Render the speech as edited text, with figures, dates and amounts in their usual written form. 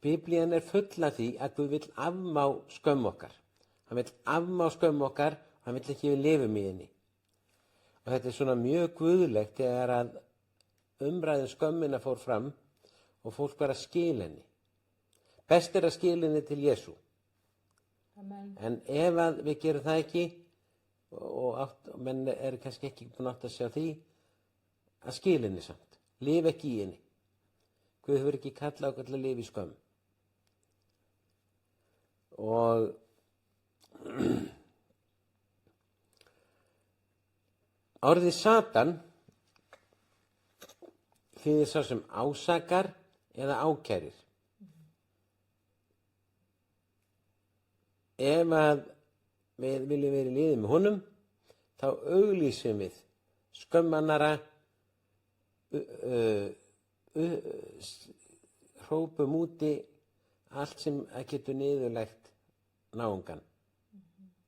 Biblían full af því að Guð vill afmá skömm okkar. Hann vill afmá skömm okkar, hann vill ekki við lifum í henni. Og þetta svona mjög guðlegt þegar að umræðin skömmina fór fram og fólk var að skila henni. Best að skila henni til Jesú. Amen. En ef að við gerum það ekki, og menn kannski ekki búin átt að sjá því, að skila henni samt. Lifa ekki í henni. Guð hefur ekki kallað okkur til að lifa í skömm. Og orðið Satan þýðir sá sem ásakar eða ákærir. Ef að við viljum vera í liði með honum, þá auglýsum við skömmannara, hrópum úti allt sem getur niðurlægt náungan.